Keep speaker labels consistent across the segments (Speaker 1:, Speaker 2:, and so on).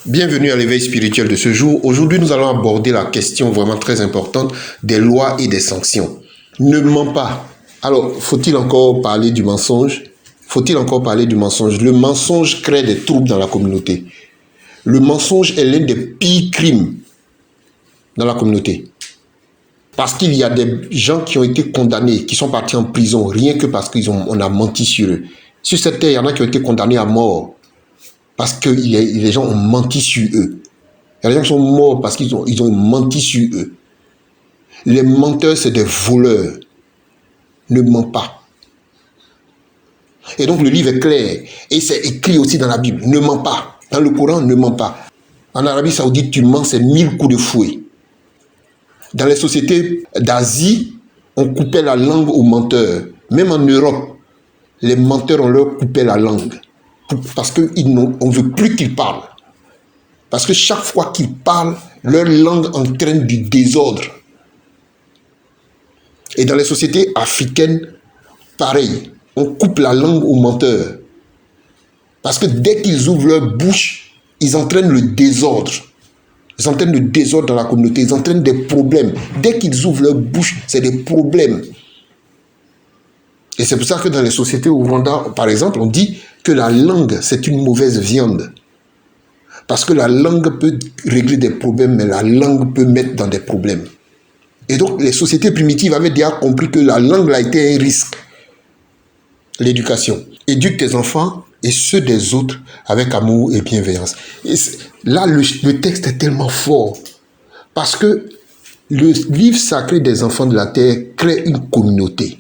Speaker 1: Bienvenue à l'éveil spirituel de ce jour. Aujourd'hui, nous allons aborder la question vraiment très importante des lois et des sanctions. Ne mens pas. Alors, faut-il encore parler du mensonge? Faut-il encore parler du mensonge? Le mensonge crée des troubles dans la communauté. Le mensonge est l'un des pires crimes dans la communauté. Parce qu'il y a des gens qui ont été condamnés, qui sont partis en prison, rien que parce qu'on a menti sur eux. Sur cette terre, il y en a qui ont été condamnés à mort parce que les gens ont menti sur eux. Il y a des gens qui sont morts parce qu'ils ont menti sur eux. Les menteurs, c'est des voleurs. Ne mens pas. Et donc le livre est clair. Et c'est écrit aussi dans la Bible. Ne mens pas. Dans le Coran, ne mens pas. En Arabie Saoudite, tu mens, c'est 1000 coups de fouet. Dans les sociétés d'Asie, on coupait la langue aux menteurs. Même en Europe, les menteurs, on leur coupait la langue. Parce qu'on ne veut plus qu'ils parlent. Parce que chaque fois qu'ils parlent, leur langue entraîne du désordre. Et dans les sociétés africaines, pareil. On coupe la langue aux menteurs. Parce que dès qu'ils ouvrent leur bouche, ils entraînent le désordre. Ils entraînent le désordre dans la communauté. Ils entraînent des problèmes. Dès qu'ils ouvrent leur bouche, c'est des problèmes. Et c'est pour ça que dans les sociétés au Rwanda, par exemple, on dit que la langue, c'est une mauvaise viande. Parce que la langue peut régler des problèmes, mais la langue peut mettre dans des problèmes. Et donc, les sociétés primitives avaient déjà compris que la langue a été un risque. L'éducation. Éduque tes enfants et ceux des autres avec amour et bienveillance. Et là, le texte est tellement fort. Parce que le livre sacré des enfants de la terre crée une communauté.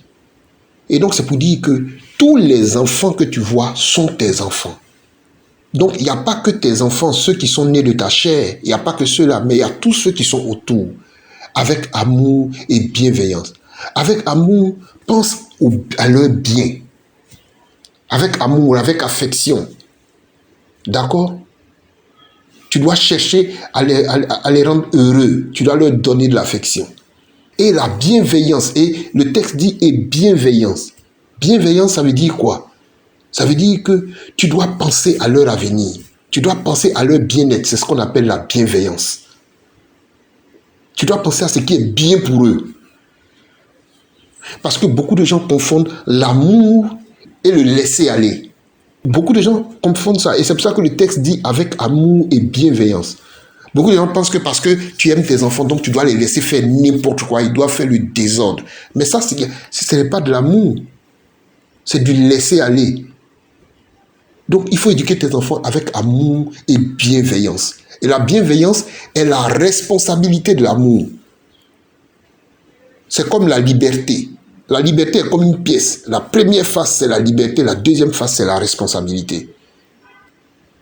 Speaker 1: Et donc, c'est pour dire que tous les enfants que tu vois sont tes enfants. Donc, il n'y a pas que tes enfants, ceux qui sont nés de ta chair. Il n'y a pas que ceux-là, mais il y a tous ceux qui sont autour. Avec amour et bienveillance. Avec amour, pense à leur bien. Avec amour, avec affection. D'accord? Tu dois chercher à les rendre heureux. Tu dois leur donner de l'affection. Et la bienveillance. Et le texte dit et bienveillance. Bienveillance, ça veut dire quoi? Ça veut dire que tu dois penser à leur avenir. Tu dois penser à leur bien-être. C'est ce qu'on appelle la bienveillance. Tu dois penser à ce qui est bien pour eux. Parce que beaucoup de gens confondent l'amour et le laisser aller. Beaucoup de gens confondent ça. Et c'est pour ça que le texte dit avec amour et bienveillance. Beaucoup de gens pensent que parce que tu aimes tes enfants, donc tu dois les laisser faire n'importe quoi. Ils doivent faire le désordre. Mais ça, ce n'est pas de l'amour. C'est du laisser aller. Donc, il faut éduquer tes enfants avec amour et bienveillance. Et la bienveillance est la responsabilité de l'amour. C'est comme la liberté. La liberté est comme une pièce. La première face, c'est la liberté. La deuxième face, c'est la responsabilité.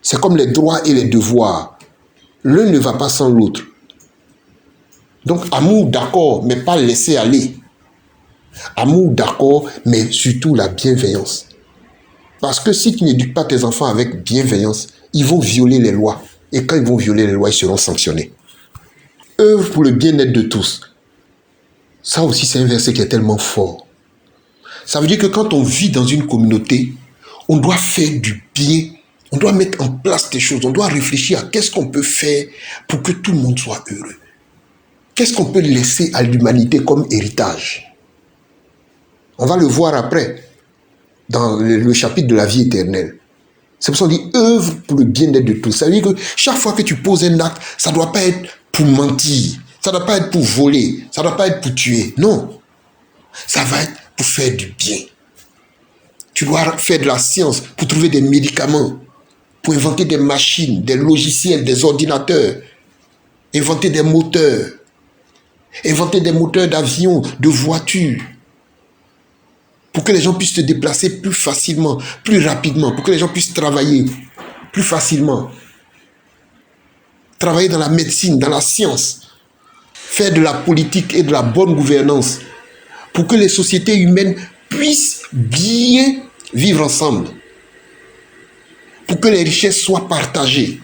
Speaker 1: C'est comme les droits et les devoirs. L'un ne va pas sans l'autre. Donc, amour, d'accord, mais pas laisser aller. Amour, d'accord, mais surtout la bienveillance. Parce que si tu n'éduques pas tes enfants avec bienveillance, ils vont violer les lois. Et quand ils vont violer les lois, ils seront sanctionnés. Œuvre pour le bien-être de tous. Ça aussi, c'est un verset qui est tellement fort. Ça veut dire que quand on vit dans une communauté, on doit faire du bien. On doit mettre en place des choses. On doit réfléchir à qu'est-ce qu'on peut faire pour que tout le monde soit heureux. Qu'est-ce qu'on peut laisser à l'humanité comme héritage? On va le voir après, dans le chapitre de la vie éternelle. C'est pour ça qu'on dit œuvre pour le bien-être de tous. Ça veut dire que chaque fois que tu poses un acte, ça ne doit pas être pour mentir. Ça ne doit pas être pour voler. Ça ne doit pas être pour tuer. Non. Ça va être pour faire du bien. Tu dois faire de la science pour trouver des médicaments, pour inventer des machines, des logiciels, des ordinateurs, inventer des moteurs d'avion, de voitures, pour que les gens puissent se déplacer plus facilement, plus rapidement, pour que les gens puissent travailler plus facilement. Travailler dans la médecine, dans la science, faire de la politique et de la bonne gouvernance, pour que les sociétés humaines puissent bien vivre ensemble, pour que les richesses soient partagées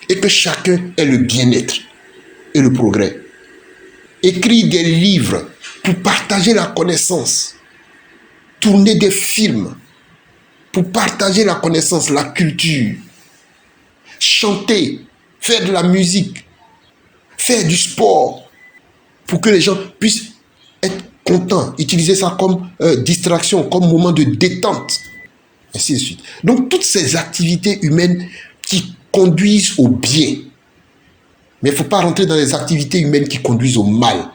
Speaker 1: et que chacun ait le bien-être et le progrès. Écrire des livres pour partager la connaissance, tourner des films pour partager la connaissance, la culture. chanter, faire de la musique, faire du sport, pour que les gens puissent être contents, utiliser ça comme distraction, comme moment de détente, ainsi de suite. Donc, toutes ces activités humaines qui conduisent au bien. Mais il ne faut pas rentrer dans les activités humaines qui conduisent au mal.